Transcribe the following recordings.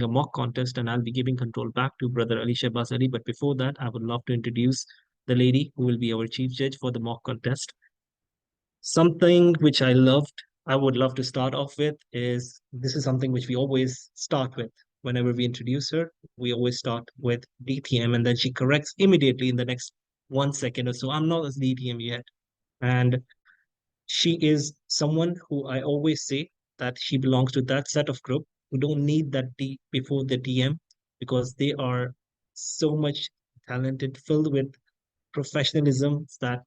a mock contest, and I'll be giving control back to Brother Ali Shahbaz Ali. But before that, I would love to introduce the lady who will be our chief judge for the mock contest. Something which I would love to start off with is this is something which we always start with. Whenever we introduce her, we always start with DTM, and then she corrects immediately in the next 1 second or so. I'm not as DTM yet. And she is someone who I always say that she belongs to that set of group who don't need that D before the DM because they are so much talented, filled with professionalism that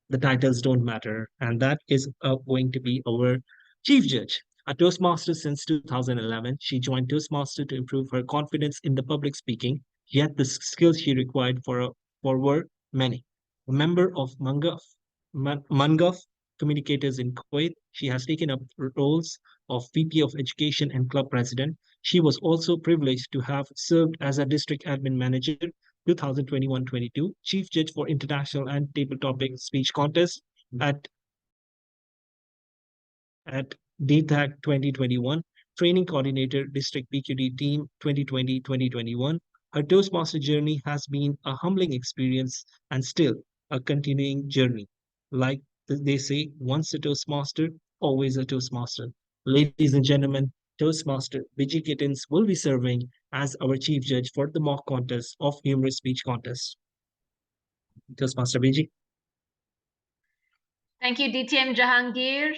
the titles don't matter. And that is going to be our chief judge. A Toastmaster since 2011, she joined Toastmaster to improve her confidence in the public speaking, yet the skills she required for were many. A member of Mangaf communicators in Kuwait, she has taken up roles of VP of Education and Club President. She was also privileged to have served as a district admin manager 2021-22, Chief Judge for International and Table Topic Speech Contest at at DTAC 2021, Training Coordinator District PQD Team 2020-2021. Her Toastmaster journey has been a humbling experience and still a continuing journey. Like they say, once a Toastmaster, always a Toastmaster. Ladies and gentlemen, Toastmaster Biji Gittens will be serving as our chief judge for the mock contest of Humorous Speech Contest. Toastmaster Biji. Thank you, DTM Jahangir.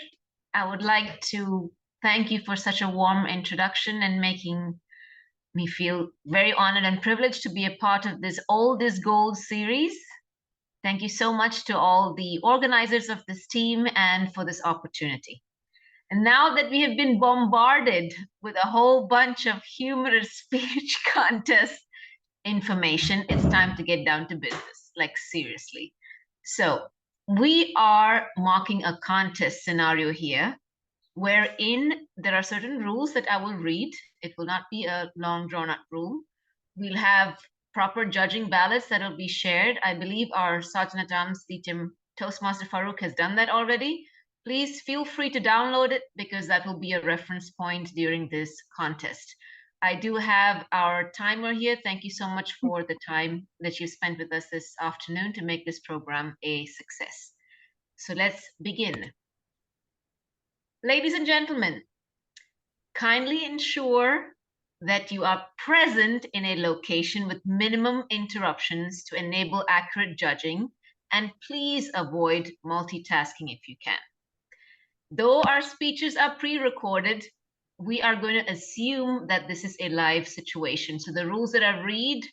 I would like to thank you for such a warm introduction and making me feel very honored and privileged to be a part of this Old is Gold series. Thank you so much to all the organizers of this team and for this opportunity. And now that we have been bombarded with a whole bunch of humorous speech contest information, it's time to get down to business, like seriously. So we are mocking a contest scenario here, wherein there are certain rules that I will read. It will not be a long drawn out rule. We'll have proper judging ballots that will be shared. I believe our Sergeant at Arms, DTM Toastmaster Farouk, has done that already. Please feel free to download it because that will be a reference point during this contest. I do have our timer here. Thank you so much for the time that you spent with us this afternoon to make this program a success. So let's begin. Ladies and gentlemen, kindly ensure that you are present in a location with minimum interruptions to enable accurate judging, and please avoid multitasking if you can. Though our speeches are pre-recorded, we are going to assume that this is a live situation. So the rules that I read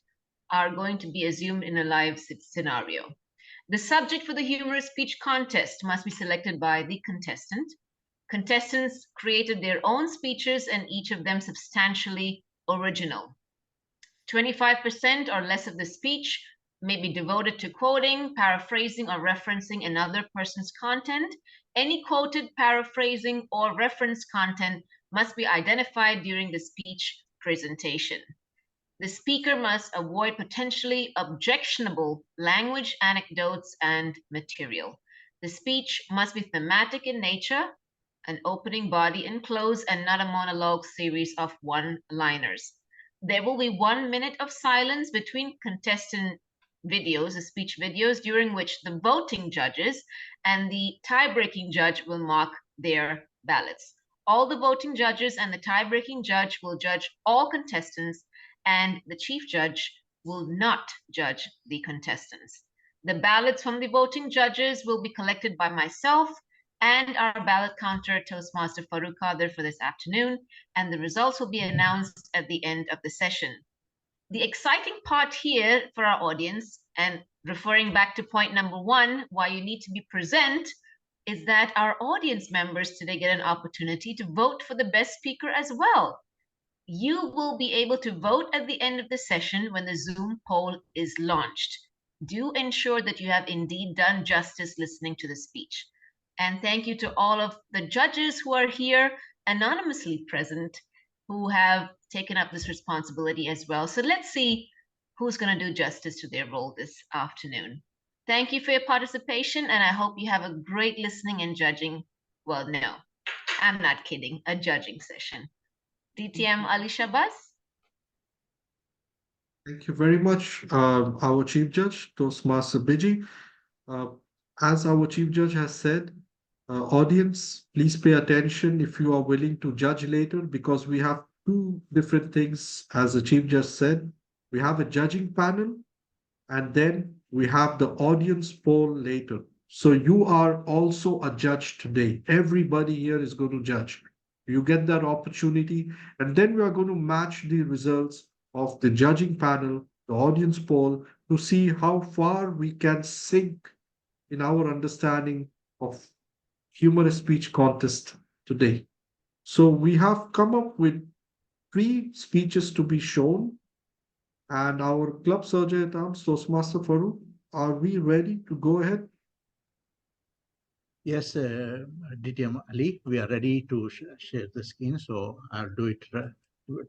are going to be assumed in a live scenario. The subject for the humorous speech contest must be selected by the contestant. Contestants created their own speeches and each of them substantially original. 25% or less of the speech may be devoted to quoting, paraphrasing, or referencing another person's content. Any quoted, paraphrasing, or referenced content must be identified during the speech presentation. The speaker must avoid potentially objectionable language, anecdotes, and material. The speech must be thematic in nature, an opening, body, and close, and not a monologue series of one-liners. There will be 1 minute of silence between contestant videos, the speech videos, during which the voting judges and the tie-breaking judge will mark their ballots. All the voting judges and the tie-breaking judge will judge all contestants, and the chief judge will not judge the contestants. The ballots from the voting judges will be collected by myself and our ballot counter, Toastmaster Farouk Kadir, for this afternoon, and the results will be announced at the end of the session. The exciting part here for our audience, and referring back to point number 1, why you need to be present, is that our audience members today get an opportunity to vote for the best speaker as well. You will be able to vote at the end of the session when the Zoom poll is launched. Do ensure that you have indeed done justice listening to the speech. And thank you to all of the judges who are here anonymously present who have taken up this responsibility as well. So let's see who's going to do justice to their role this afternoon. Thank you for your participation, and I hope you have a great listening and judging. Well, no, I'm not kidding, a judging session. DTM Ali Shahbaz? Thank you very much, our Chief Judge, Toastmaster Biji. Uh, as our Chief Judge has said, audience, please pay attention if you are willing to judge later, because we have two different things, as the Chief Judge said. We have a judging panel, and then we have the audience poll later. So you are also a judge today. Everybody here is going to judge. You get that opportunity, and then we are going to match the results of the judging panel, the audience poll, to see how far we can sink in our understanding of humorous speech contest today. So we have come up with three speeches to be shown, and our club surgeon at arms, Toastmaster Farooq, are we ready to go ahead? Yes, DTM Ali, we are ready to share the screen. So I'll do it.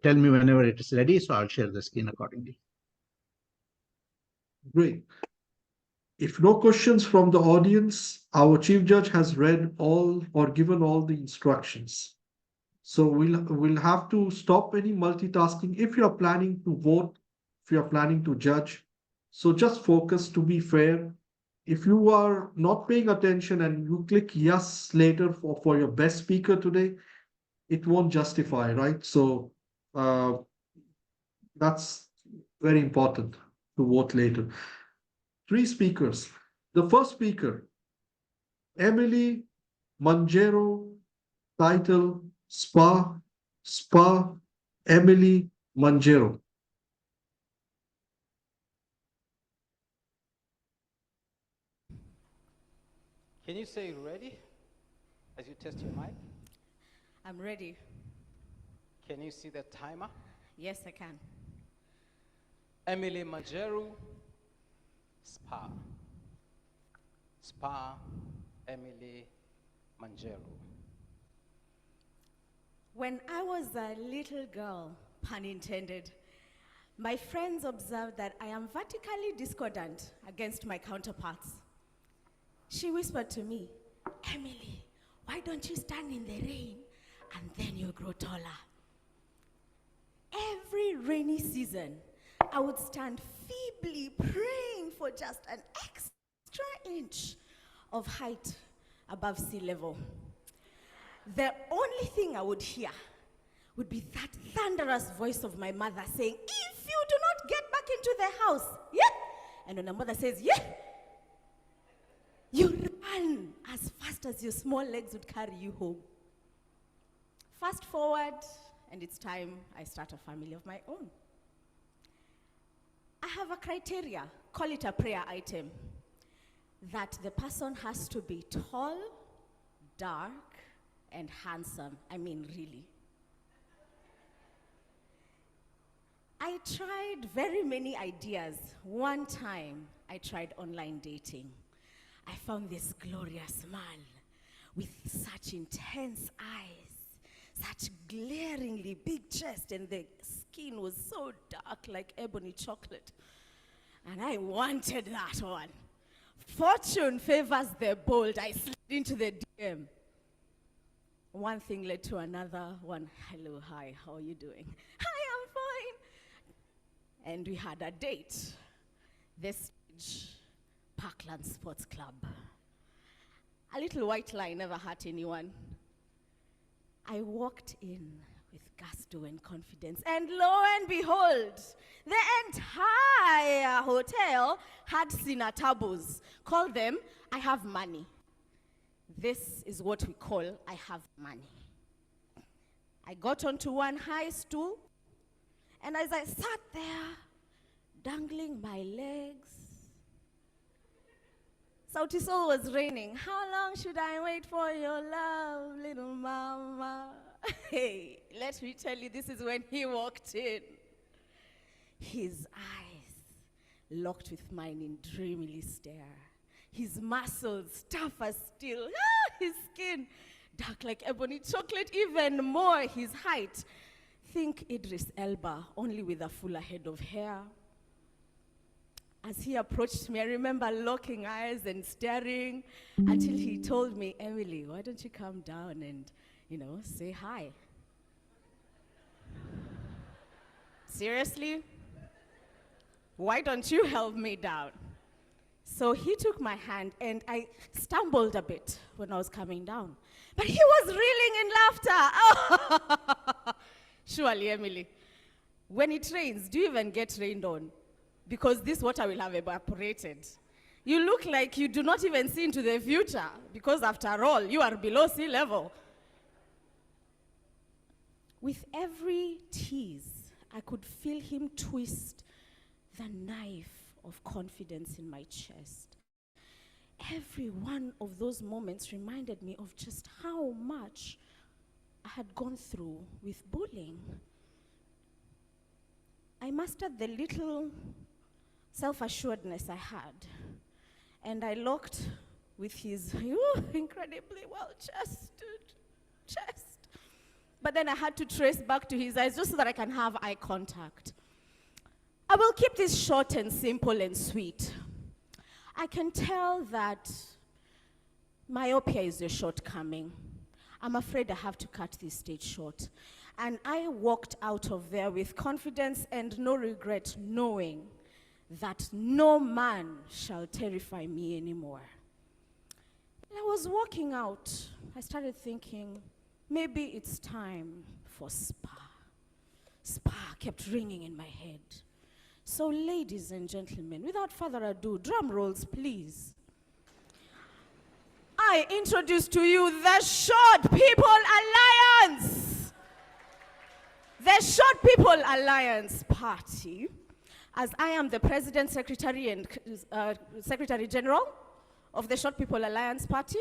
Tell me whenever it is ready, so I'll share the screen accordingly. Great. If no questions from the audience, our chief judge has read all or given all the instructions. So we'll have to stop any multitasking if you're planning to vote, if you're planning to judge. So just focus to be fair. If you are not paying attention and you click yes later for your best speaker today, it won't justify, right? So uh, that's very important to vote later. Three speakers. The first speaker, Emily Manjero, title Spa, Emily Manjero. Can you say ready as you test your mic? I'm ready. Can you see the timer? Yes, I can. Emily Majeru, Spa. Spa, Emily Manjero. When I was a little girl, pun intended, my friends observed that I am vertically discordant against my counterparts. She whispered to me, Emily, why don't you stand in the rain and then you'll grow taller? Every rainy season, I would stand feebly praying for just an extra inch of height above sea level. The only thing I would hear would be that thunderous voice of my mother saying, if you do not get back into the house, yeah. And when my mother says, yeah, you run as fast as your small legs would carry you home. Fast forward, and it's time I start a family of my own. I have a criteria, call it a prayer item, that the person has to be tall, dark, and handsome. I mean, really. I tried very many ideas. One time, I tried online dating. I found this glorious man with such intense eyes, such glaringly big chest, and the skin was so dark like ebony chocolate. And I wanted that one. Fortune favors the bold. I slid into the DM. One thing led to another. One, hello, hi, how are you doing? Hi, I'm fine. And we had a date. This stage, Parkland Sports Club. A little white lie never hurt anyone. I walked in with gusto and confidence, and lo and behold, the entire hotel had cinnatobos. Call them, I have money. This is what we call, I have money. I got onto one high stool, and as I sat there, dangling my legs, Sauti Sol was raining. How long should I wait for your love, little mama? Hey, let me tell you, this is when he walked in. His eyes locked with mine in dreamily stare. His muscles tough as steel. His skin dark like ebony chocolate, even more his height. Think Idris Elba, only with a fuller head of hair. As he approached me, I remember locking eyes and staring until he told me, Emily, why don't you come down and, say hi? Seriously? Why don't you help me down? So he took my hand, and I stumbled a bit when I was coming down. But he was reeling in laughter. Surely, Emily, when it rains, do you even get rained on? Because this water will have evaporated. You look like you do not even see into the future, because after all, you are below sea level. With every tease, I could feel him twist the knife of confidence in my chest. Every one of those moments reminded me of just how much I had gone through with bullying. I mastered the little self-assuredness I had, and I looked with his incredibly well-chested chest. But then I had to trace back to his eyes just so that I can have eye contact. I will keep this short and simple and sweet. I can tell that myopia is a shortcoming. I'm afraid I have to cut this stage short. And I walked out of there with confidence and no regret, knowing that no man shall terrify me anymore. And I was walking out. I started thinking, maybe it's time for spa. Spa kept ringing in my head. So ladies and gentlemen, without further ado, drum rolls, please. I introduce to you the Short People Alliance. The Short People Alliance Party, as I am the President, Secretary, and Secretary General of the Short People Alliance Party,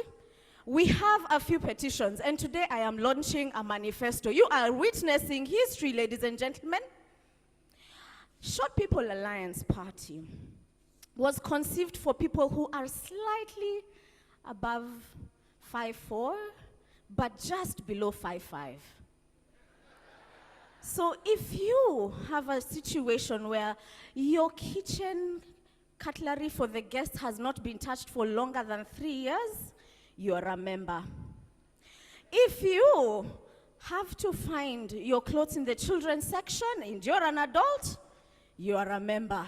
we have a few petitions, and today I am launching a manifesto. You are witnessing history, ladies and gentlemen. Short People Alliance Party was conceived for people who are slightly above 5'4", but just below 5'5". So if you have a situation where your kitchen cutlery for the guest has not been touched for longer than 3 years, you're a member. If you have to find your clothes in the children's section and you're an adult, you are a member.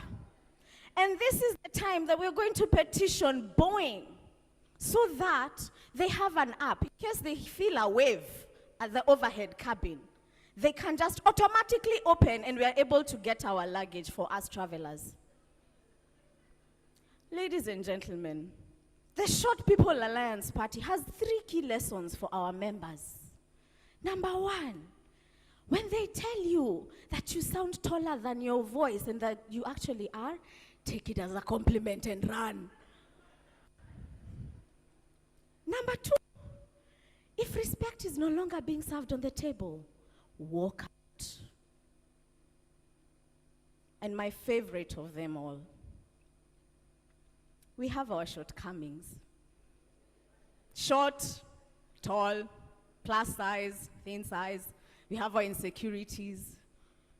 And this is the time that we're going to petition Boeing so that they have an app. In case they feel a wave at the overhead cabin, they can just automatically open and we are able to get our luggage for us travelers. Ladies and gentlemen, the Short People Alliance Party has 3 key lessons for our members. Number 1, when they tell you that you sound taller than your voice and that you actually are, take it as a compliment and run. Number 2, if respect is no longer being served on the table, walk out. And my favorite of them all, we have our shortcomings. Short, tall, plus size, thin size. We have our insecurities.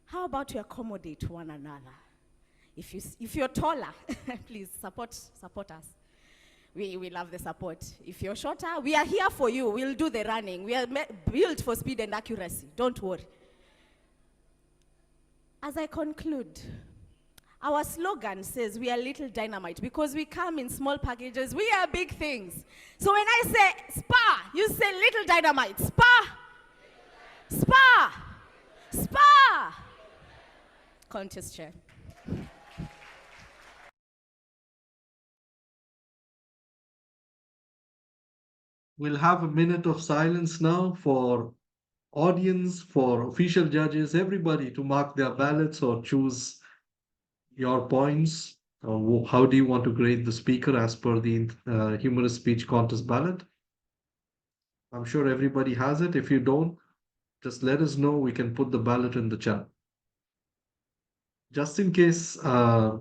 How about we accommodate one another? If you're taller, please support us. We love the support. If you're shorter, we are here for you. We'll do the running. We are built for speed and accuracy. Don't worry. As I conclude, our slogan says we are little dynamite because we come in small packages. We are big things. So when I say spa, you say little dynamite. Spa. Spa. Spa. Contest chair. We'll have a minute of silence now for audience, for official judges, everybody to mark their ballots or choose your points. How do you want to grade the speaker as per the humorous speech contest ballot? I'm sure everybody has it. If you don't, just let us know. We can put the ballot in the chat. Just in case if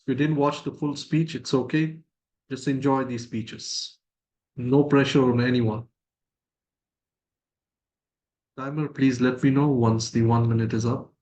you didn't watch the full speech, it's okay. Just enjoy these speeches. No pressure on anyone. Timer, please let me know once the 1 minute is up.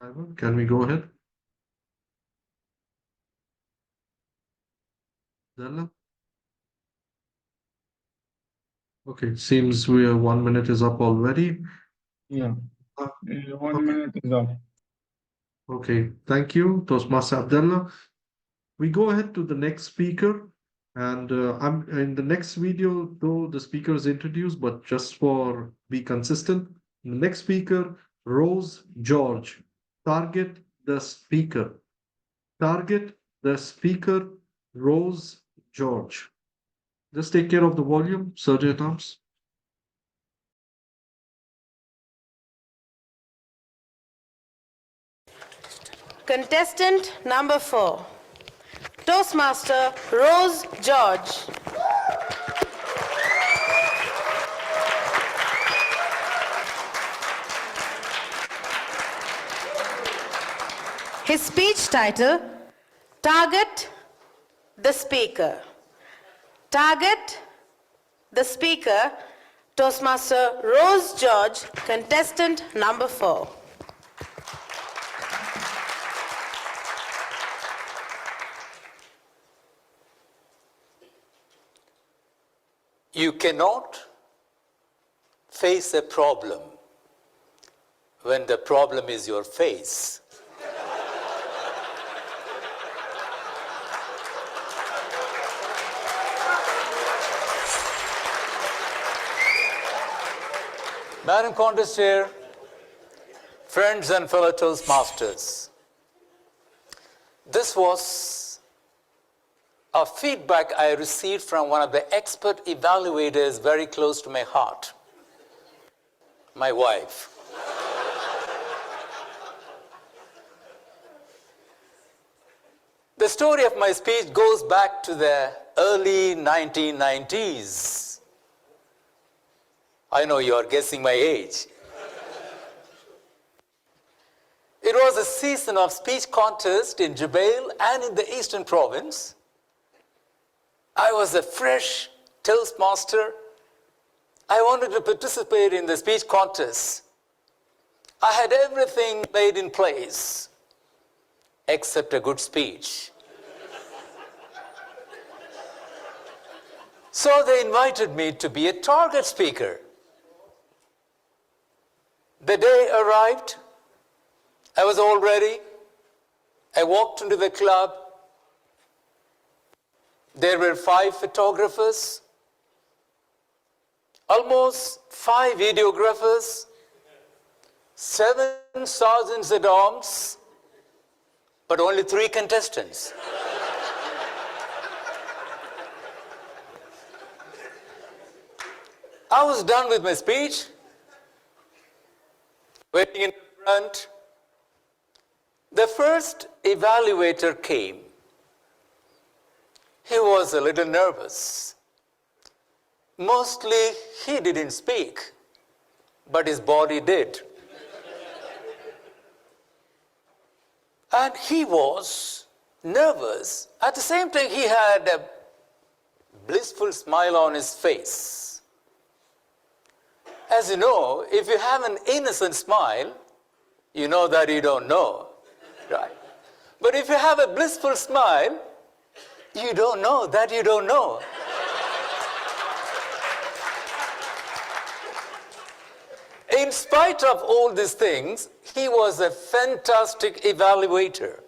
Ivan, can we go ahead? Della? Okay, seems we are 1 minute is up already. Yeah, Uh, 1 okay. minute is up. Okay, thank you, Toastmaster Abdullah. We go ahead to the next speaker, and I'm in the next video, though the speaker is introduced, but just for be consistent, the next speaker, Rose George. Target the speaker. Target the speaker, Rose George. Just take care of the volume, Sergeant Arms. Contestant number 4, Toastmaster Rose George. His speech title, Target the Speaker. Target the Speaker, Toastmaster Rose George, contestant number 4. You cannot face a problem when the problem is your face. Madam Contest Chair, friends and fellow Toastmasters, this was a feedback I received from one of the expert evaluators very close to my heart, my wife. The story of my speech goes back to the early 1990s. I know you are guessing my age. It was a season of speech contest in Jubail and in the Eastern Province. I was a fresh Toastmaster. I wanted to participate in the speech contest. I had everything laid in place except a good speech. So they invited me to be a target speaker. The day arrived. I was all ready. I walked into the club. There were 5 photographers, almost 5 videographers, 7 sergeants at arms, but only 3 contestants. I was done with my speech, waiting in the front. The first evaluator came. He was a little nervous. Mostly he didn't speak, but his body did. And he was nervous. At the same time, he had a blissful smile on his face. As you know, if you have an innocent smile, you know that you don't know, right? But if you have a blissful smile, you don't know that you don't know. In spite of all these things, he was a fantastic evaluator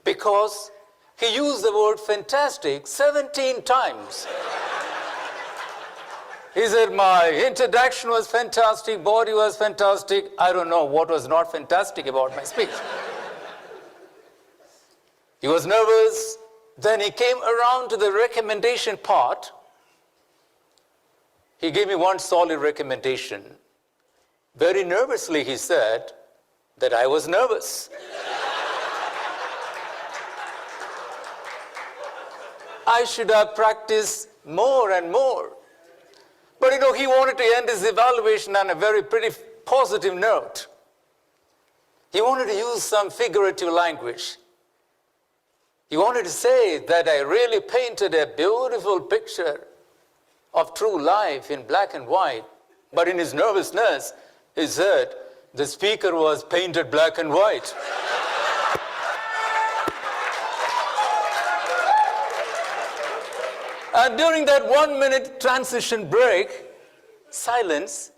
because he used the word fantastic 17 times. He said, my introduction was fantastic, body was fantastic. I don't know what was not fantastic about my speech. He was nervous. Then he came around to the recommendation part. He gave me one solid recommendation. Very nervously, he said that I was nervous. I should have practiced more and more. But you know, he wanted to end his evaluation on a very pretty positive note. He wanted to use some figurative language. He wanted to say that I really painted a beautiful picture of true life in black and white. But in his nervousness, he said, The speaker was painted black and white. And during that 1 minute transition break, silence,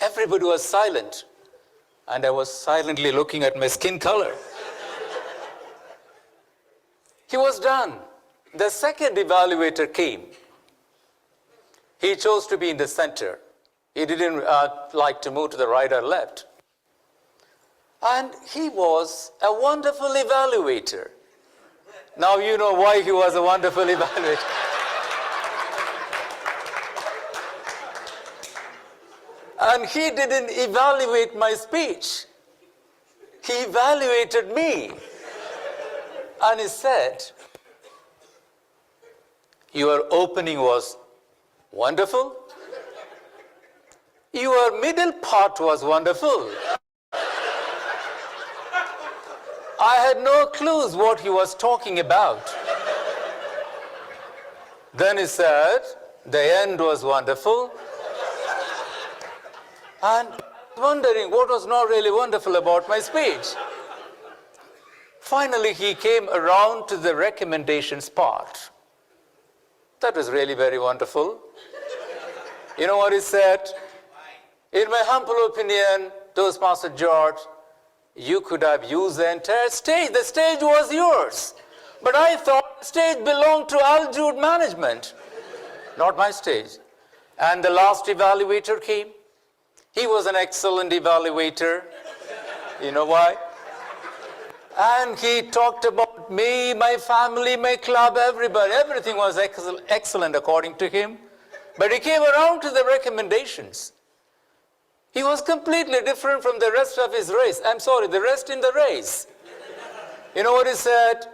everybody was silent. And I was silently looking at my skin color. He was done. The second evaluator came. He chose to be in the center. He didn't like to move to the right or left. And he was a wonderful evaluator. Now you know why he was a wonderful evaluator. And he didn't evaluate my speech. He evaluated me. And he said, your opening was wonderful. Your middle part was wonderful. I had no clues what he was talking about. Then he said, the end was wonderful. And wondering what was not really wonderful about my speech. Finally, he came around to the recommendations part. That was really very wonderful. You know what he said? In my humble opinion, Toastmaster George, you could have used the entire stage. The stage was yours. But I thought the stage belonged to Al Jude management, not my stage. And the last evaluator came. He was an excellent evaluator. You know why? And he talked about me, my family, my club, everybody. Everything was excellent according to him. But he came around to the recommendations. He was completely different from the rest of his race. I'm sorry, the rest in the race. You know what he said?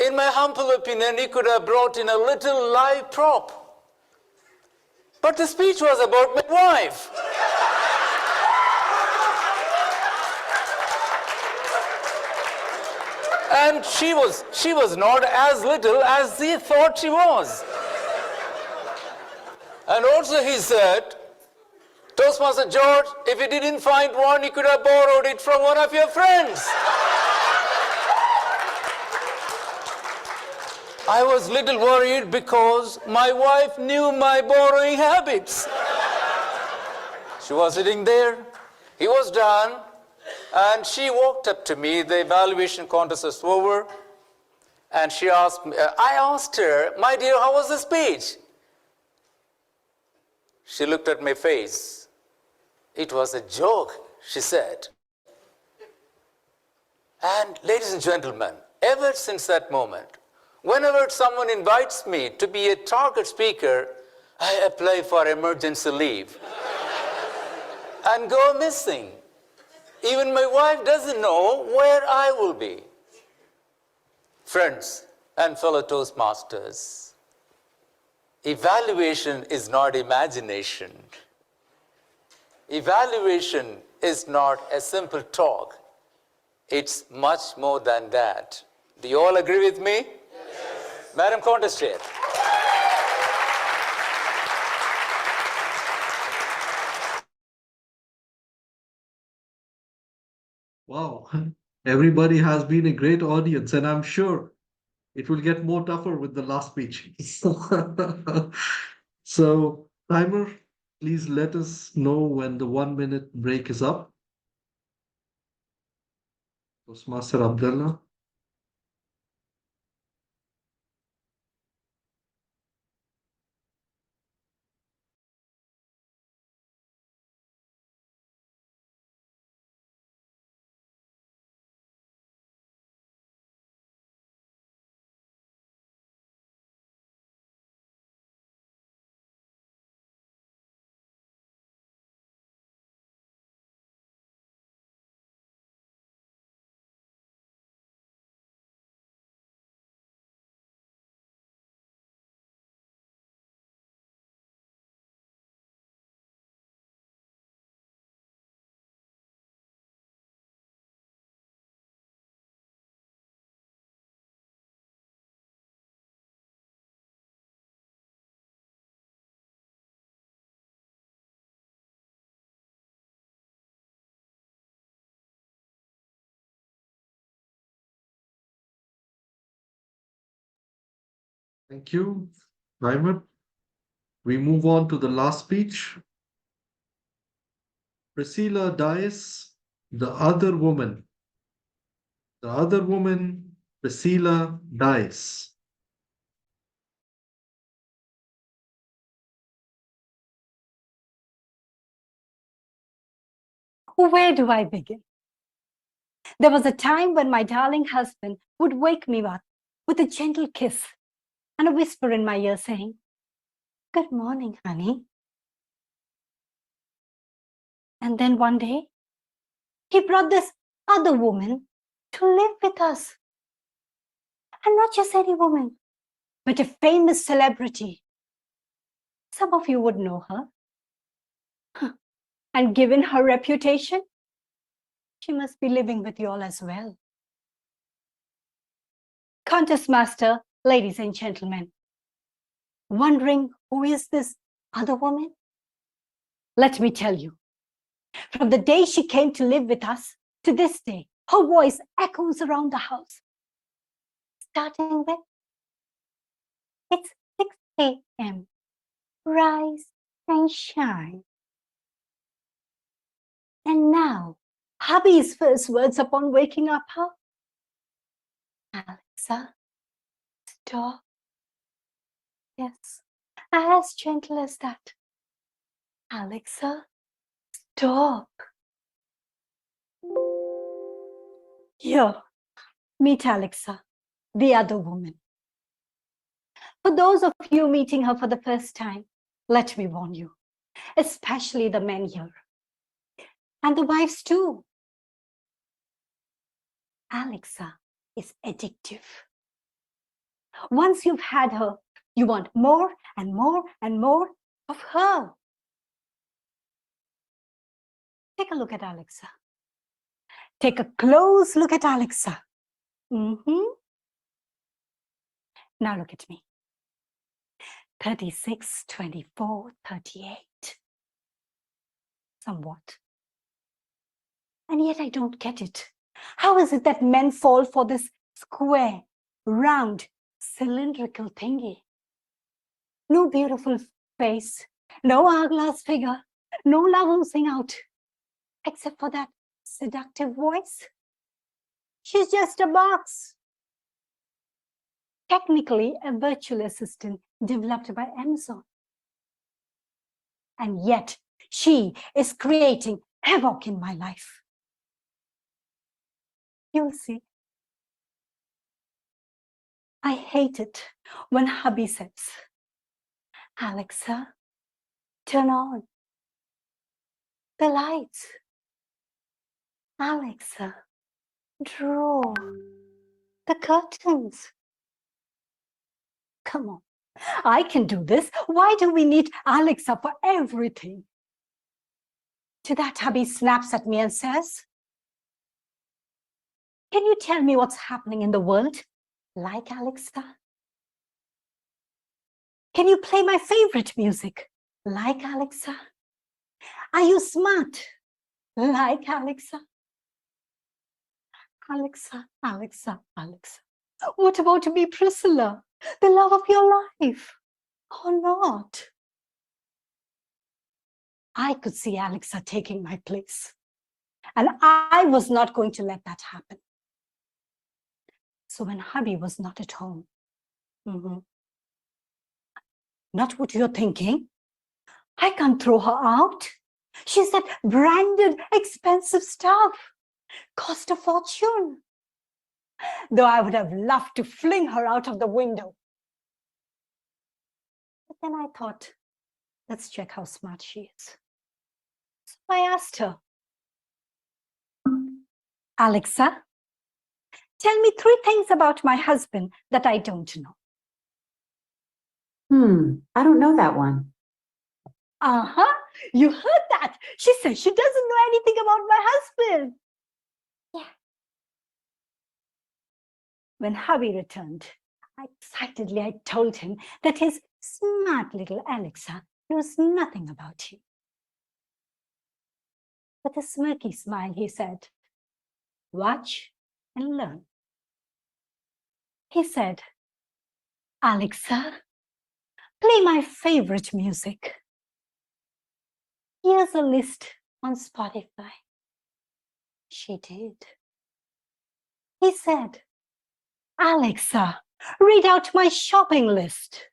In my humble opinion, he could have brought in a little live prop. But the speech was about my wife. And she was not as little as he thought she was. And also he said, Toastmaster George, if you didn't find one, you could have borrowed it from one of your friends. I was a little worried because my wife knew my borrowing habits. She was sitting there. He was done. And she walked up to me. The evaluation contest was over. And she asked me, I asked her, my dear, how was the speech? She looked at my face. It was a joke, she said. And ladies and gentlemen, ever since that moment, whenever someone invites me to be a target speaker, I apply for emergency leave and go missing. Even my wife doesn't know where I will be. Friends and fellow Toastmasters, evaluation is not imagination. Evaluation is not a simple talk. It's much more than that. Do you all agree with me? Yes. Madam Contest Chair. Wow, everybody has been a great audience, and I'm sure it will get more tougher with the last speech. So, timer, please let us know when the 1 minute break is up. Toastmaster Abdullah. Thank you, Raymond. We move on to the last speech. Priscilla Dias, the other woman. The other woman, Priscilla Dias. Where do I begin? There was a time when my darling husband would wake me up with a gentle kiss and a whisper in my ear saying, "Good morning, honey." And then one day, he brought this other woman to live with us. And not just any woman, but a famous celebrity. Some of you would know her. And given her reputation, she must be living with you all as well. Contest Master, ladies and gentlemen, wondering who is this other woman? Let me tell you, from the day she came to live with us to this day, her voice echoes around the house. Starting with, "It's 6 a.m. Rise and shine." And now, hubby's first words upon waking up are, "Alexa, stop." Yes, as gentle as that. "Alexa, stop." Here, meet Alexa, the other woman. For those of you meeting her for the first time, let me warn you, especially the men here, and the wives too. Alexa is addictive. Once you've had her, you want more and more and more of her. Take a look at Alexa. Take a close look at Alexa. Now look at me. 36, 24, 38. Somewhat. And yet I don't get it. How is it that men fall for this square, round, cylindrical thingy? No beautiful face, no hourglass figure, no love oozing out, except for that seductive voice. She's just a box. Technically a virtual assistant developed by Amazon. And yet she is creating havoc in my life. You'll see. I hate it when hubby says, "Alexa, turn on the lights. Alexa, draw the curtains." Come on, I can do this. Why do we need Alexa for everything? To that, hubby snaps at me and says, "Can you tell me what's happening in the world like Alexa? Can you play my favorite music like Alexa? Are you smart like Alexa?" Alexa, Alexa, Alexa. What about to be Priscilla, the love of your life, or not? I could see Alexa taking my place, and I was not going to let that happen. So when hubby was not at home, not what you're thinking, I can't throw her out. She's that branded, expensive stuff, cost a fortune. Though I would have loved to fling her out of the window. But then I thought, let's check how smart she is. So I asked her, "Alexa, tell me 3 things about my husband that I don't know." I don't know that one. You heard that. She says she doesn't know anything about my husband. Yeah. When hubby returned, excitedly I told him that his smart little Alexa knows nothing about him. With a smirky smile, he said, "Watch and learn." He said, Alexa, play my favorite music. Here's a list on Spotify. She did. He said, Alexa, read out my shopping list.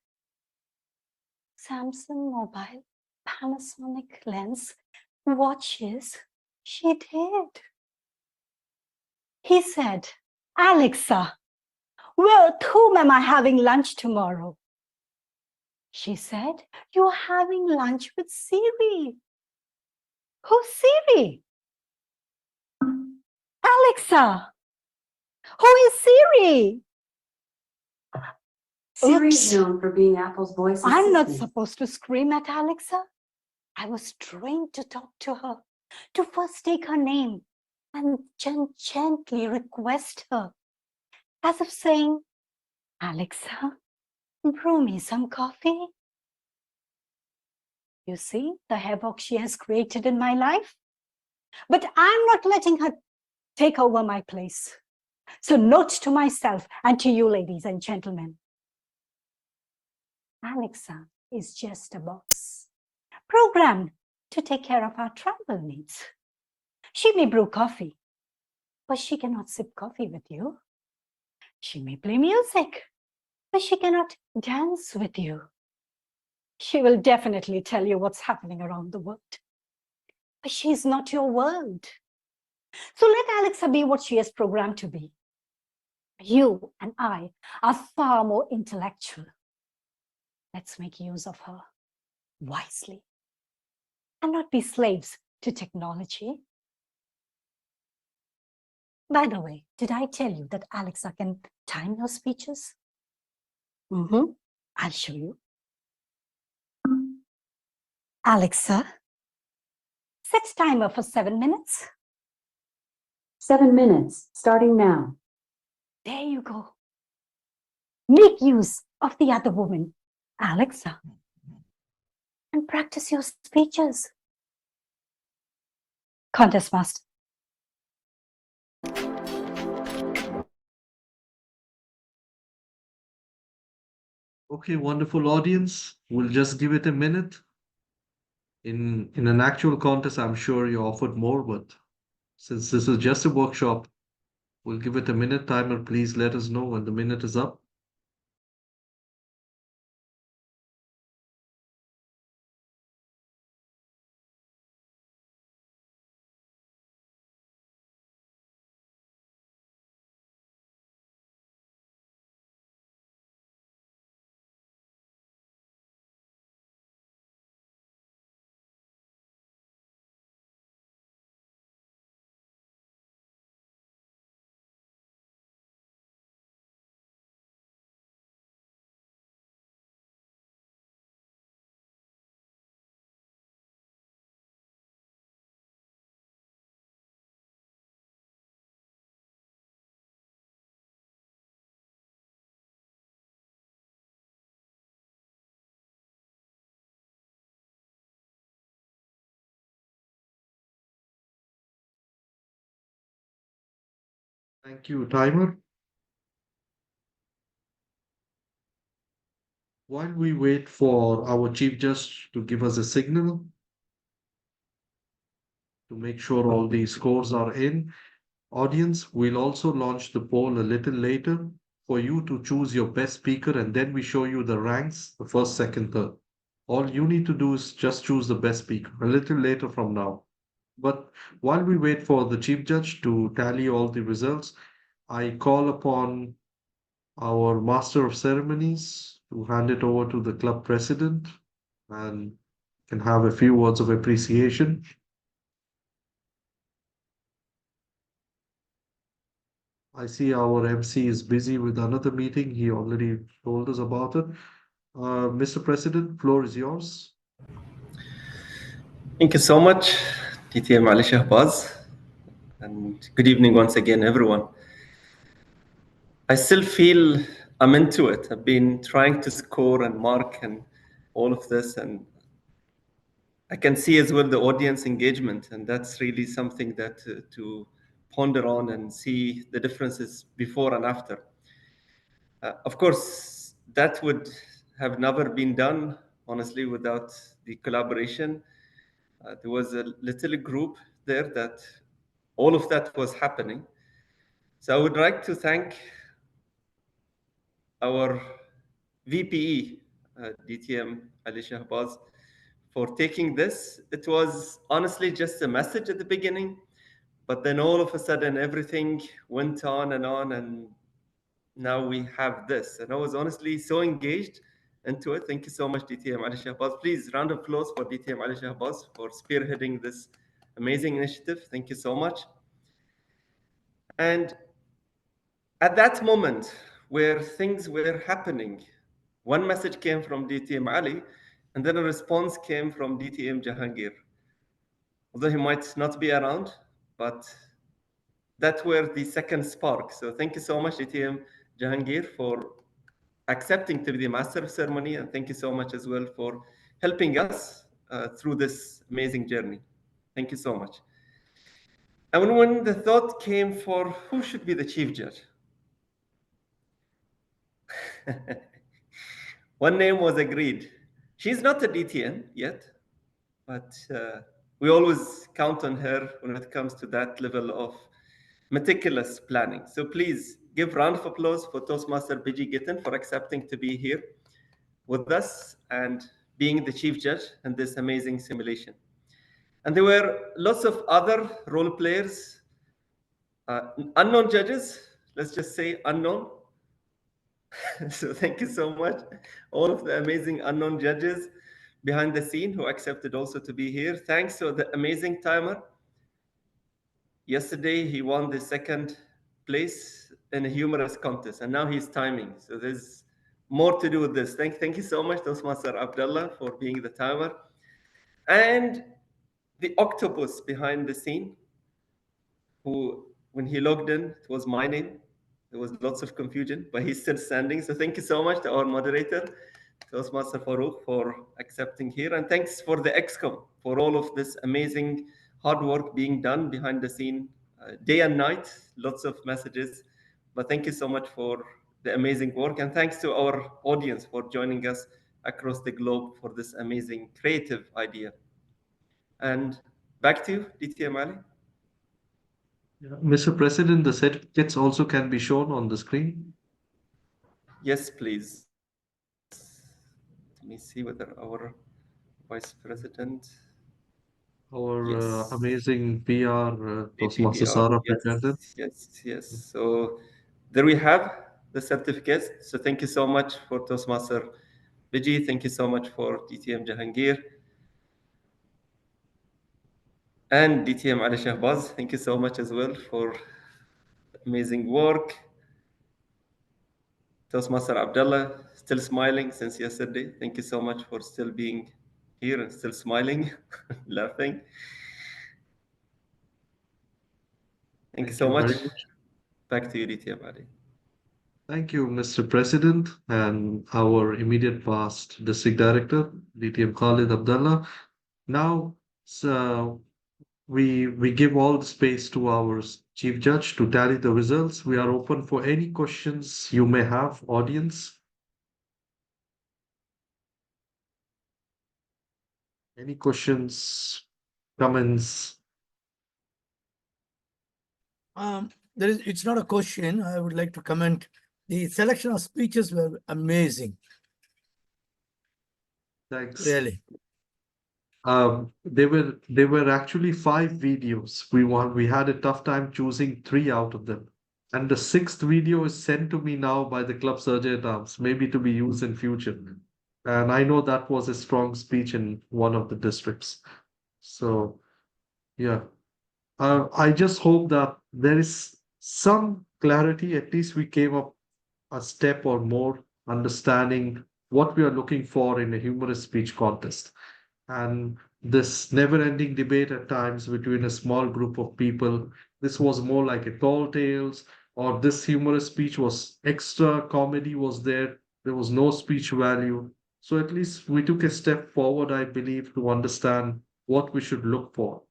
Samsung mobile, Panasonic lens, watches. She did. He said, Alexa, with whom am I having lunch tomorrow? She said, you're having lunch with Siri. Who's Siri? Alexa, who is Siri? Siri's Oops. known for being Apple's voice I'm not assistant. supposed to scream at Alexa. I was trained to talk to her, to first take her name and gently request her, as if saying, Alexa, brew me some coffee. You see the havoc she has created in my life? But I'm not letting her take over my place. So note to myself and to you, ladies and gentlemen, Alexa is just a box, programmed to take care of our travel needs. She may brew coffee, but she cannot sip coffee with you. She may play music, but she cannot dance with you. She will definitely tell you what's happening around the world, but she is not your world. So let Alexa be what she is programmed to be. You and I are far more intellectual. Let's make use of her wisely and not be slaves to technology. By the way, did I tell you that Alexa can time your speeches? I'll show you. Alexa, set timer for 7 minutes. 7 minutes, starting now. There you go. Make use of the other woman, Alexa, and practice your speeches. Contest Master. Okay, wonderful audience. We'll just give it a minute. In an actual contest, I'm sure you offered more, but since this is just a workshop, we'll give it a minute. Timer, please let us know when the minute is up. Thank you, timer. While we wait for our chief judge to give us a signal to make sure all the scores are in, audience, we'll also launch the poll a little later for you to choose your best speaker, and then we show you the ranks, the first, second, third. All you need to do is just choose the best speaker a little later from now. But while we wait for the chief judge to tally all the results, I call upon our master of ceremonies to hand it over to the club president and can have a few words of appreciation. I see our MC is busy with another meeting. He already told us about it. Mr. President, floor is yours. Thank you so much, TTM Ali Shahbaz, and good evening once again, everyone. I still feel I'm into it. I've been trying to score and mark and all of this, and I can see as well the audience engagement, and that's really something that to ponder on and see the differences before and after. Of course, that would have never been done, honestly, without the collaboration. There was a little group there that all of that was happening. So I would like to thank our VPE, DTM Ali Shahbaz, for taking this. It was honestly just a message at the beginning, but then all of a sudden everything went on, and now we have this. And I was honestly so engaged into it. Thank you so much, DTM Ali Shahbaz. Please, round of applause for DTM Ali Shahbaz for spearheading this amazing initiative. Thank you so much. And at that moment where things were happening, one message came from DTM Ali, and then a response came from DTM Jahangir. Although he might not be around, but that were the second spark. So thank you so much, DTM Jahangir, for accepting to be the master of ceremony, and thank you so much as well for helping us through this amazing journey. Thank you so much. And when the thought came for who should be the chief judge, one name was agreed. She's not a DTN yet, but we always count on her when it comes to that level of meticulous planning. So please give round of applause for Toastmaster Biji Gittens for accepting to be here with us and being the chief judge in this amazing simulation. And there were lots of other role players, unknown judges, let's just say unknown. So thank you so much, all of the amazing unknown judges behind the scene who accepted also to be here. Thanks to the amazing timer. Yesterday, he won the second place in a humorous contest, and now he's timing. So there's more to do with this. Thank you so much, Toastmaster Abdullah, for being the timer. And the octopus behind the scene, who, when he logged in, it was my name. There was lots of confusion, but he's still standing. So thank you so much to our moderator, Toastmaster Farouk, for accepting here. And thanks for the XCOM for all of this amazing hard work being done behind the scene, day and night, lots of messages. But thank you so much for the amazing work. And thanks to our audience for joining us across the globe for this amazing creative idea. And back to you, DTM Ali. Mr. President, the certificates also can be shown on the screen. Yes, please. Let me see whether our Vice President. Our amazing PR, Toastmaster APPR, Sarah presented. yes. So there we have the certificates. So thank you so much for Toastmaster Biji. Thank you so much for DTM Jahangir. And DTM Ali Shahbaz, thank you so much as well for amazing work. Toastmaster Abdullah, still smiling since yesterday. Thank you so much for still being here and still smiling, laughing. Thank you so much. Back to you, DTM Ali. Thank you, Mr. President, and our immediate past district director, DTM Khalid Abdullah. Now, so we give all the space to our chief judge to tally the results. We are open for any questions you may have, audience. Any questions, comments? It's not a question. I would like to comment. The selection of speeches were amazing. Thanks. Really. There were actually 5 videos. We had a tough time choosing 3 out of them. And the 6th video is sent to me now by the Club Sergeant Arms, maybe to be used in future. And I know that was a strong speech in one of the districts. So, yeah. I just hope that there is some clarity. At least we came up a step or more understanding what we are looking for in a humorous speech contest. And this never-ending debate at times between a small group of people, this was more like a tall tales, or this humorous speech was extra comedy was there. There was no speech value. So at least we took a step forward, I believe, to understand what we should look for.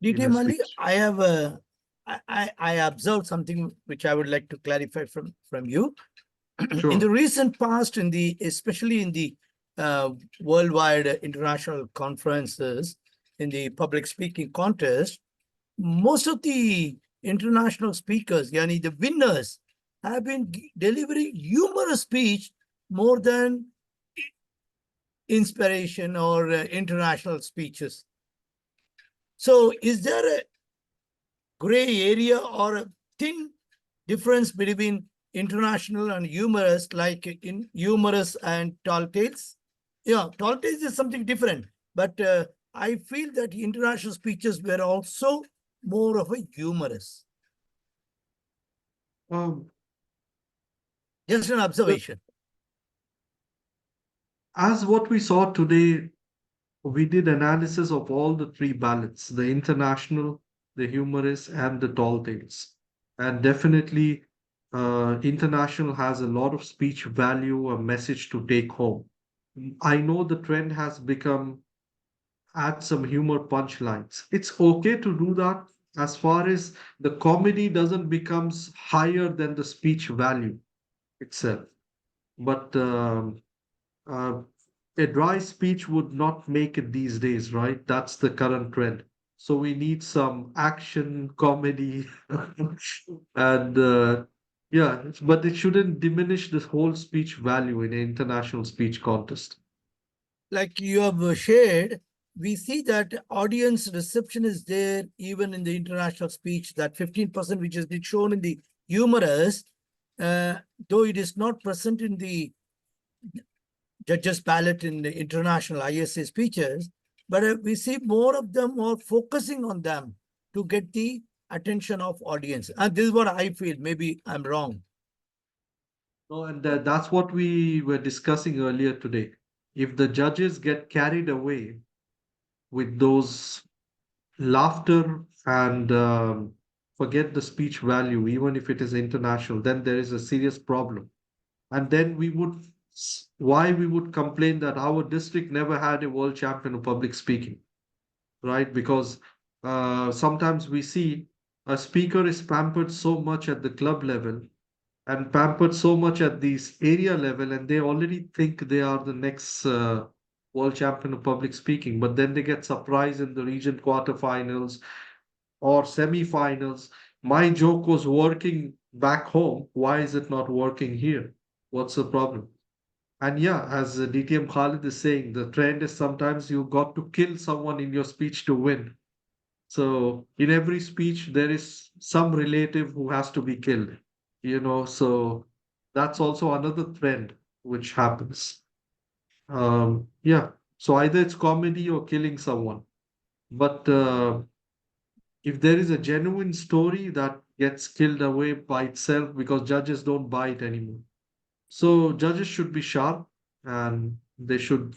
DTM Ali, I have I observed something which I would like to clarify from you. Sure. In the recent past, especially in the worldwide international conferences, in the public speaking contest, most of the international speakers, yani the winners, have been delivering humorous speech more than inspiration or international speeches. So is there a gray area or a thin difference between international and humorous, like in humorous and tall tales? Yeah, tall tales is something different, but I feel that international speeches were also more of a humorous. Just an observation. As what we saw today, we did analysis of all the three ballots, the international, the humorous, and the tall tales. And definitely, international has a lot of speech value, a message to take home. I know the trend has become add some humor punchlines. It's okay to do that as far as the comedy doesn't becomes higher than the speech value itself. But uh, a dry speech would not make it these days, right? That's the current trend. So we need some action, comedy, and yeah, but it shouldn't diminish the whole speech value in an international speech contest. Like you have shared, we see that audience reception is there even in the international speech, that 15% which has been shown in the humorous, though it is not present in the judges ballot in the international ISA speeches, but we see more of them more focusing on them to get the attention of audience. And this is what I feel. Maybe I'm wrong. No, and that's what we were discussing earlier today. If the judges get carried away with those laughter and forget the speech value, even if it is international, then there is a serious problem. And then why we would complain that our district never had a world champion of public speaking, right? Because sometimes we see a speaker is pampered so much at the club level and pampered so much at this area level, and they already think they are the next world champion of public speaking. But then they get surprised in the region quarterfinals or semi-finals. My joke was working back home. Why is it not working here? What's the problem? And yeah, as DTM Khalid is saying, the trend is sometimes you got to kill someone in your speech to win. So in every speech, there is some relative who has to be killed, so that's also another trend which happens. Yeah, so either it's comedy or killing someone. But if there is a genuine story that gets killed away by itself because judges don't buy it anymore. So judges should be sharp and they should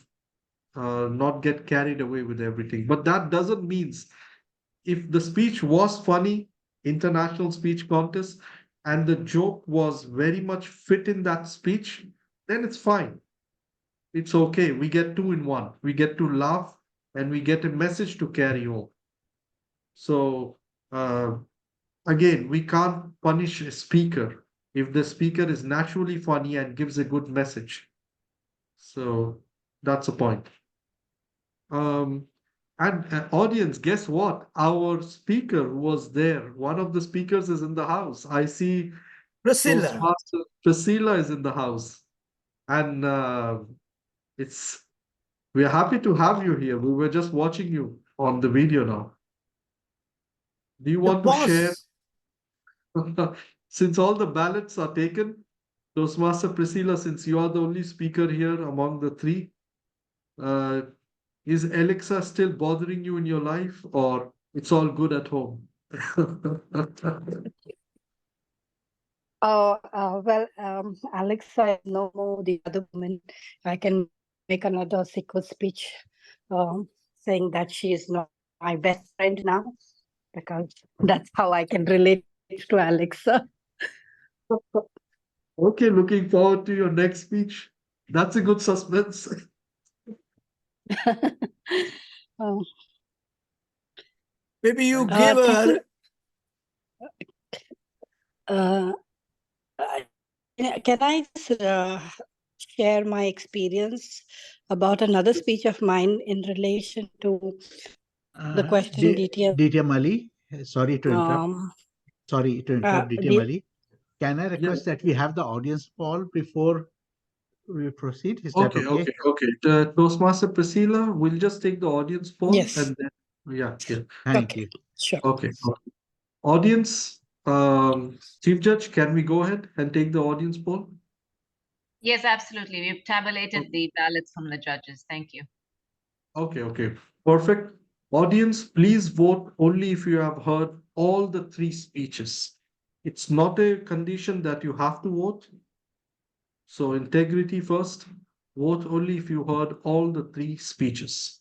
not get carried away with everything. But that doesn't mean if the speech was funny, international speech contest, and the joke was very much fit in that speech, then it's fine. It's okay. We get two in one. We get to laugh and we get a message to carry home. So, again, we can't punish a speaker if the speaker is naturally funny and gives a good message. So, that's the point. And audience, guess what? Our speaker was there. One of the speakers is in the house. I see Priscilla. Toastmaster Priscilla is in the house. And we're happy to have you here. We were just watching you on the video now. Do you want to share? Since all the ballots are taken, Toastmaster Priscilla, since you are the only speaker here among the three, is Alexa still bothering you in your life, or it's all good at home? Alexa is no more the other woman. I can make another secret speech saying that she is not my best friend now, because that's how I can relate to Alexa. Okay, looking forward to your next speech. That's a good suspense. Maybe you give her. Can I just share my experience about another speech of mine in relation to the question DTM? DTM Ali, sorry to interrupt. Sorry to interrupt, DTM Ali. Can I request that we have the audience poll before we proceed? Is that okay? Okay. Toastmaster Priscilla, we'll just take the audience poll. Yes. And then, yeah. Thank you. Sure. Okay. Audience, Chief Judge, can we go ahead and take the audience poll? Yes, absolutely. We've tabulated the ballots from the judges. Thank you. Okay. Perfect. Audience, please vote only if you have heard all the three speeches. It's not a condition that you have to vote. So integrity first. Vote only if you heard all the three speeches.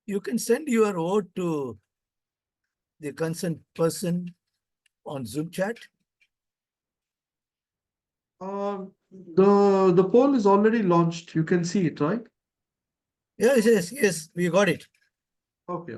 You can send your vote to the concerned person on Zoom chat. The poll is already launched. You can see it, right? Yes, we got it. Okay.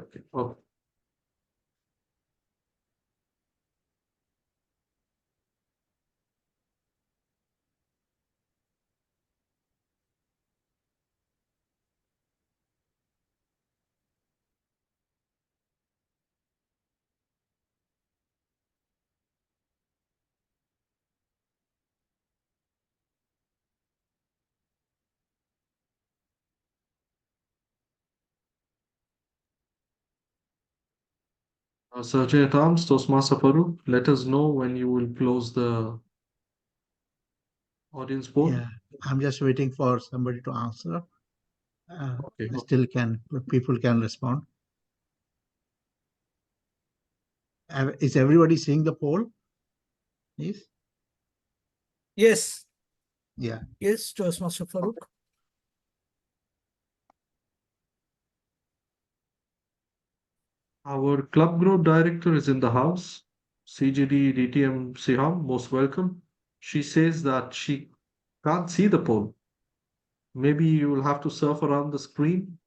Surgeon at Arms, Toastmaster Farooq, let us know when you will close the audience poll. Yeah, I'm just waiting for somebody to answer. Okay. Still people can respond. Is everybody seeing the poll? Yes. Yes. Yeah. Yes, Toastmaster Farooq. Our club group director is in the house. CGD DTM Siham, most welcome. She says that she can't see the poll. Maybe you will have to surf around the screen.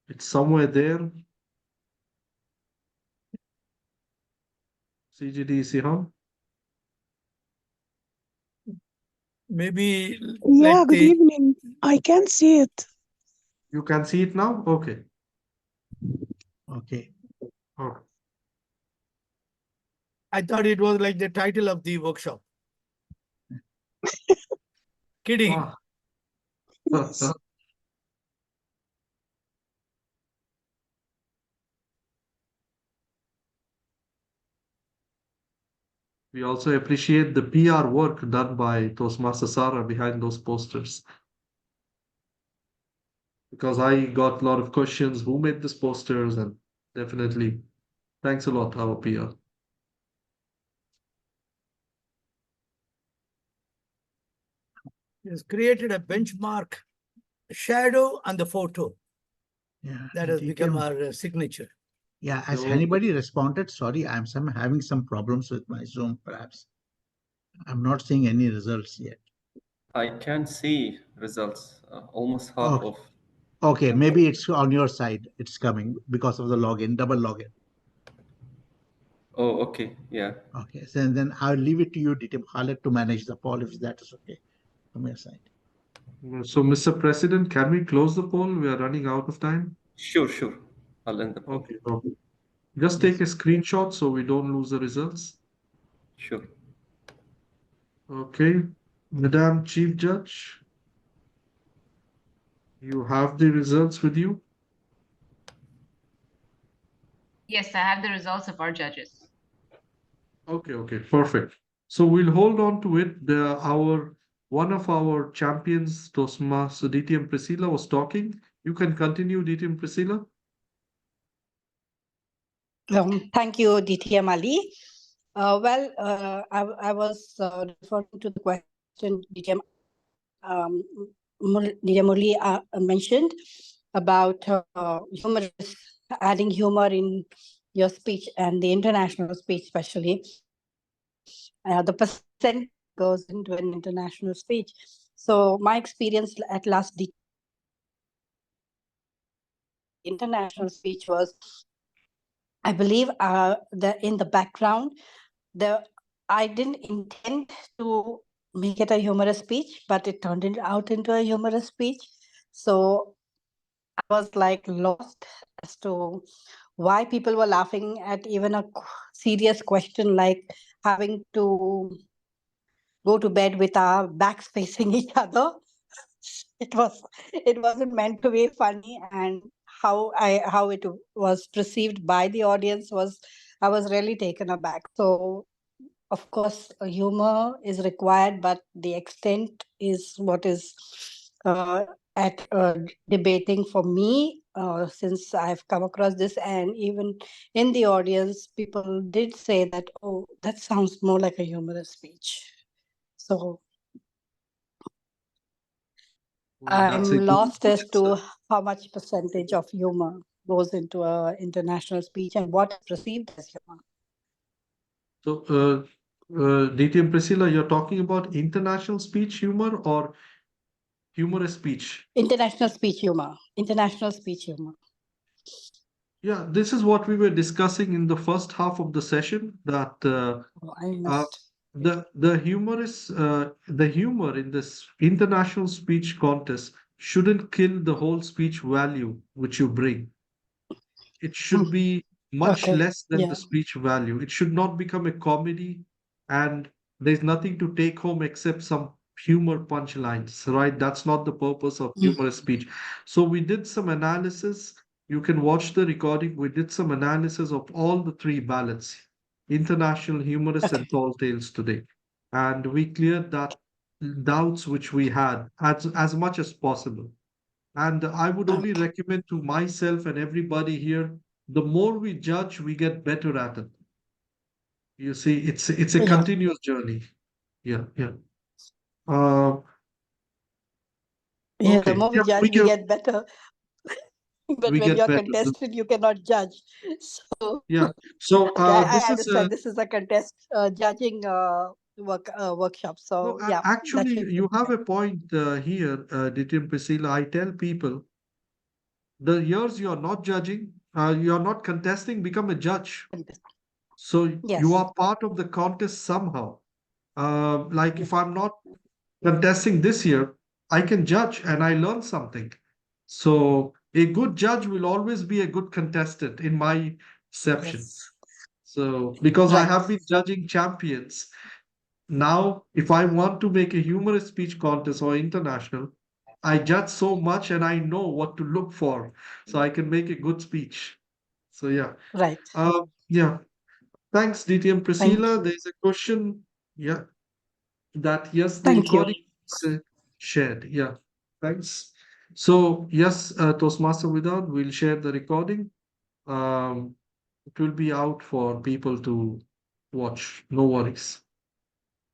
It's somewhere there. CGD Siham. Maybe. Yeah, good evening. I can see it. You can see it now? Okay. Okay. I thought it was like the title of the workshop. Kidding. We also appreciate the PR work done by Toastmaster Sara behind those posters. Because I got a lot of questions, who made these posters? And definitely, thanks a lot, our PR. It has created a benchmark shadow and the photo. Yeah. That has become our signature. Yeah. Has anybody responded? Sorry, I'm having some problems with my Zoom, perhaps. I'm not seeing any results yet. I can see results, almost half of. Okay, maybe it's on your side. It's coming because of the login, double login. Oh, okay, yeah. Okay, so then I'll leave it to you, DTM Khaled, to manage the poll if that is okay from your side. So, Mr. President, can we close the poll? We are running out of time. Sure. I'll end the poll. Okay. Just take a screenshot so we don't lose the results. Sure. Okay. Madam Chief Judge, you have the results with you? Yes, I have the results of our judges. Okay, perfect. So we'll hold on to it. One of our champions, Toastmaster DTM Priscilla, was talking. You can continue, DTM Priscilla. Thank you, DTM Ali. I was referring to the question DTM Murli mentioned about humorous adding humor in your speech and the international speech, especially. The percent goes into an international speech. So my experience at last international speech was, I believe, in the background, I didn't intend to make it a humorous speech, but it turned out into a humorous speech. So I was like lost as to why people were laughing at even a serious question like having to go to bed with our backs facing each other. It wasn't meant to be funny, and how it was perceived by the audience was, I was really taken aback. So of course humor is required, but the extent is what is at debating for me, since I've come across this, and even in the audience people did say that, oh, that sounds more like a humorous speech. So That's I'm a good lost as answer. to how much percentage of humor goes into a international speech and what is perceived as humor. So, DT and Priscilla, you're talking about international speech humor or humorous speech? International speech humor. International speech humor. Yeah, this is what we were discussing in the first half of the session, that I missed. the humor in this international speech contest shouldn't kill the whole speech value which you bring. It should be much Okay. less than the Yeah. speech value. It should not become a comedy and there's nothing to take home except some humor punchlines, right? That's not the purpose of humorous speech. So we did some analysis. You can watch the recording. We did some analysis of all the three ballots, international, humorous, and tall tales today. And we cleared that doubts which we had as much as possible. And I would only recommend to myself and everybody here, the more we judge, we get better at it. You see, it's a Yeah. continuous journey. Yeah, yeah. Uh, Yeah, the okay. more we Yeah, judge, we get better. But we when get you're better. contested, you cannot judge. So Yeah. So okay, I this is understand this is a contest judging workshop. no, So yeah, that actually should be you have a point here, Ditin Priscilla. I tell people the years you are not judging, you are not contesting, become a judge. So you yes. are part of the contest somehow. Like if I'm not contesting this year, I can judge and I learn something. So a good judge will always be a good contestant in my perception. Yes. So because I Right. have been judging champions, now if I want to make a humorous speech contest or international, I judge so much and I know what to look for, so I can make a good speech. So yeah. Right. Yeah. Thanks, DTM Thank Priscilla. you. There's a question. Yeah. That yes, the Thank you. recording is shared. Yeah, thanks. So yes, Toastmaster Without, we'll share the recording. It will be out for people to watch. No worries.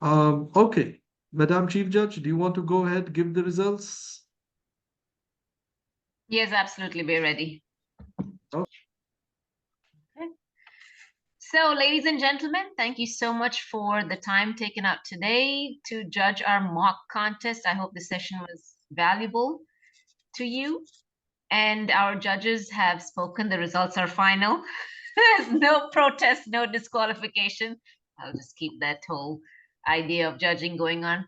Okay, Madam Chief Judge, do you want to go ahead, give the results? Yes, absolutely. We're ready. Okay. So, ladies and gentlemen, thank you so much for the time taken out today to judge our mock contest. I hope the session was valuable to you. And our judges have spoken. The results are final. There's no protest, no disqualification. I'll just keep that whole idea of judging going on.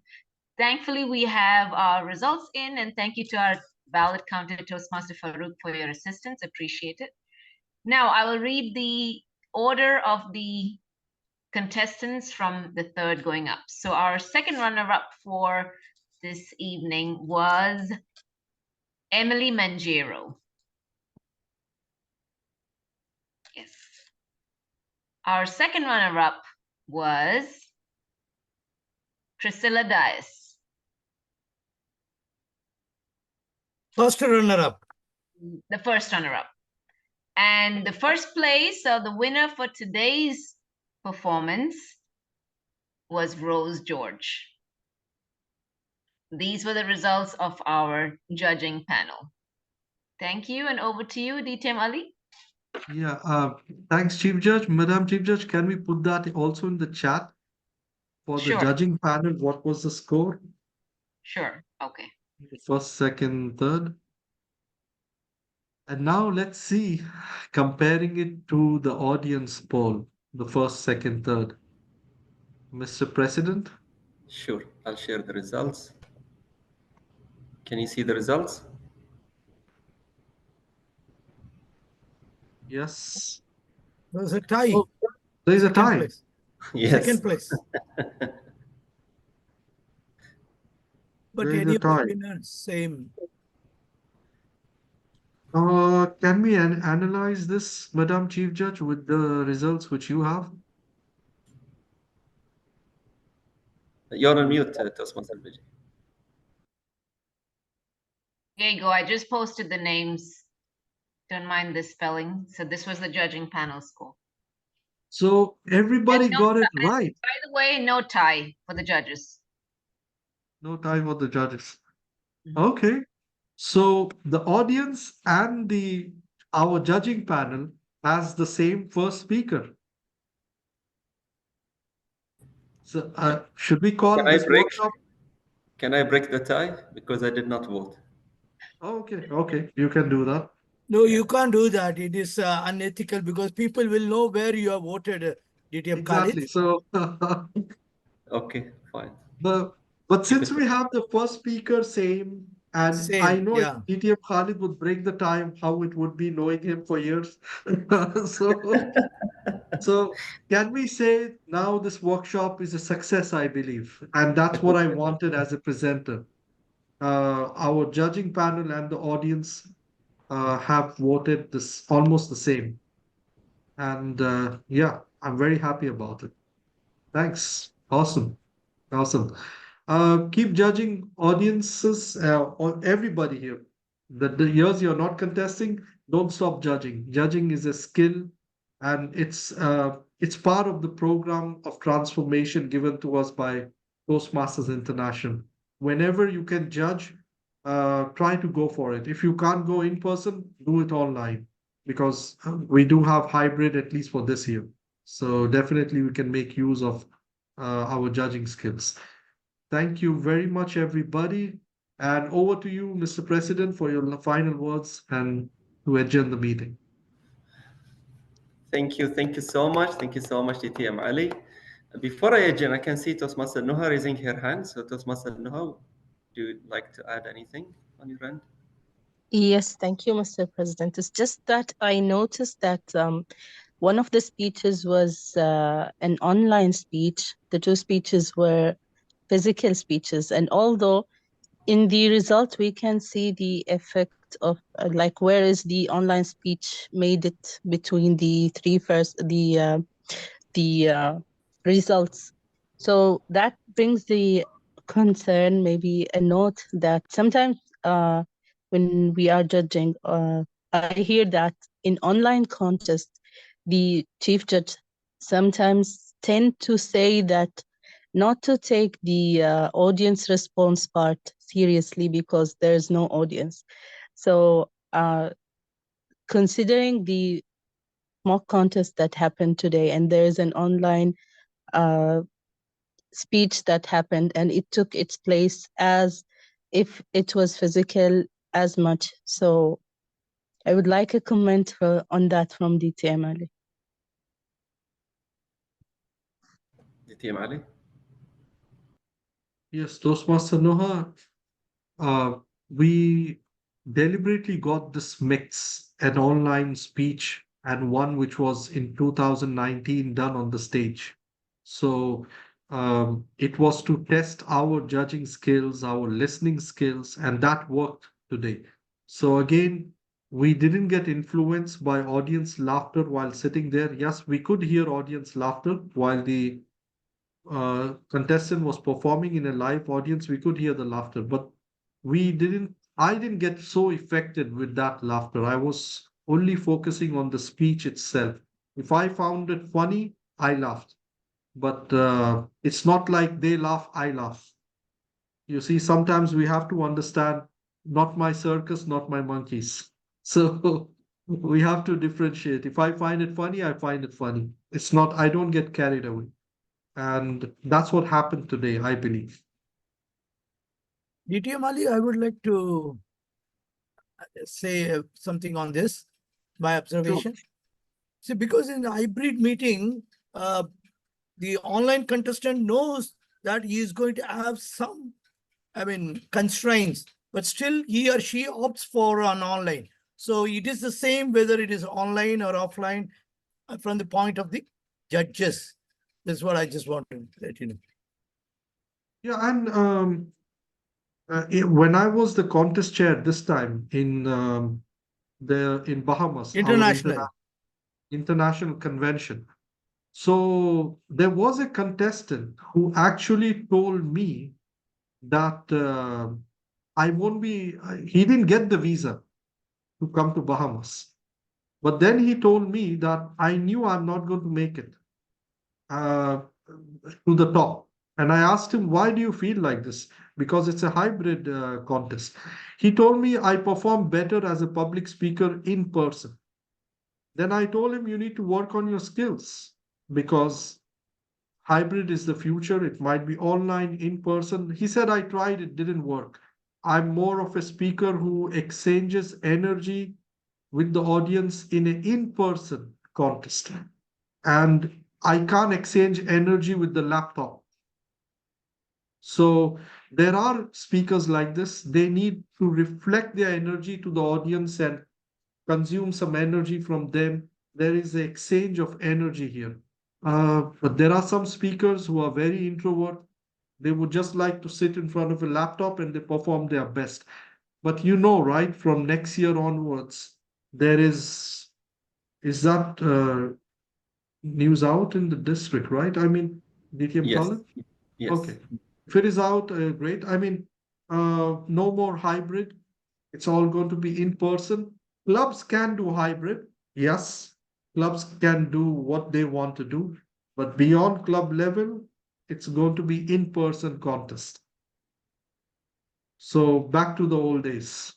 Thankfully, we have our results in, and thank you to our ballot counter, Toastmaster Farouk, for your assistance. Appreciate it. Now, I will read the order of the contestants from the third going up. So our second runner-up for this evening was Emily Manjero. Yes. Our second runner-up was Priscilla Dias. First runner-up. The first runner-up. And the first place, so the winner for today's performance was Rose George. These were the results of our judging panel. Thank you, and over to you, DTM Ali. Yeah, thanks, Chief Judge. Madam Chief Judge, can we put that also in the chat for the Sure, judging panel? What was the score? sure. Okay. First, second, third. And now let's see, comparing it to the audience poll, the first, second, third. Mr. President? Sure, I'll share the results. Can you see the results? Yes. There's a tie. Oh, there's a Second tie. place. Yes. Second place. But There is any a tie. opinion, same. Can we analyze this, Madam Chief Judge, with the results which you have? You're on mute, Toastmaster Biji. There you go. I just posted the names. Don't mind the spelling. So this was the judging panel score. So everybody And got it and right. by the way, no tie for the judges. No time for the judges. Okay. So the audience and our judging panel has the same first speaker. So should we call Can I this break? workshop? Can I break the tie because I did not vote? Okay, okay, you can do that. No, you can't do that. It is unethical because people will know where you have voted, DTM Exactly. Khalid. So Okay, fine. but since we have the first speaker same, and I Same, know if yeah. DTM Khalid would break the time, how it would be knowing him for years. So so can we say now this workshop is a success, I believe, and that's what I wanted as a presenter. Our judging panel and the audience have voted this almost the same, and yeah, I'm very happy about it. Thanks. Awesome. Awesome. Keep judging audiences, or everybody here. The years you're not contesting, don't stop judging. Judging is a skill, and it's part of the program of transformation given to us by Toastmasters International. Whenever you can judge, try to go for it. If you can't go in person, do it online because we do have hybrid at least for this year. So definitely we can make use of our judging skills. Thank you very much, everybody. And over to you, Mr. President, for your final words and to adjourn the meeting. Thank you. Thank you so much. Thank you so much, DTM Ali. Before I adjourn, I can see Toastmaster Noha raising her hand. So Toastmaster Noha, do you like to add anything on your end? Yes, thank you, Mr. President. It's just that I noticed that one of the speeches was an online speech. The two speeches were physical speeches. And although in the result, we can see the effect of like where is the online speech made it between the the results. So that brings the concern, maybe a note that sometimes when we are judging, I hear that in online contests, the chief judge sometimes tend to say that not to take the audience response part seriously because there's no audience. So considering the mock contest that happened today, and there's an online speech that happened, and it took its place as if it was physical as much. So I would like a comment on that from DTM Ali. DTM Ali? Yes, Toastmaster Noha, we deliberately got this mix, an online speech and one which was in 2019 done on the stage. So it was to test our judging skills, our listening skills, and that worked today. So again, we didn't get influenced by audience laughter while sitting there. Yes, we could hear audience laughter while the contestant was performing in a live audience. We could hear the laughter, but I didn't get so affected with that laughter. I was only focusing on the speech itself. If I found it funny, I laughed. But it's not like they laugh, I laugh. You see, sometimes we have to understand not my circus, not my monkeys. So We have to differentiate. If I find it funny, I find it funny. It's not, I don't get carried away. And that's what happened today, I believe. DTM Ali, I would like to say something on this, my observation. Sure. See, because in the hybrid meeting, the online contestant knows that he is going to have some, constraints, but still he or she opts for an online. So it is the same whether it is online or offline from the point of the judges. That's what I just want to let you know. Yeah, and when I was the contest chair this time in Bahamas, International. international convention. So there was a contestant who actually told me that I won't be. He didn't get the visa to come to Bahamas, but then he told me that I knew I'm not going to make it to the top. And I asked him, why do you feel like this? Because it's a hybrid contest. He told me I perform better as a public speaker in person. Then I told him, you need to work on your skills because hybrid is the future. It might be online, in person. He said, I tried, it didn't work. I'm more of a speaker who exchanges energy with the audience in an in-person contest. And I can't exchange energy with the laptop. So there are speakers like this. They need to reflect their energy to the audience and consume some energy from them. There is an exchange of energy here. But there are some speakers who are very introvert. They would just like to sit in front of a laptop and they perform their best. But you know, right, from next year onwards, there is that news out in the district, right? I mean, DTM Yes. Khalid? Yes. Okay. If it is out, great. I mean, no more hybrid. It's all going to be in person. Clubs can do hybrid. Yes, clubs can do what they want to do. But beyond club level, it's going to be in person contest. So back to the old days.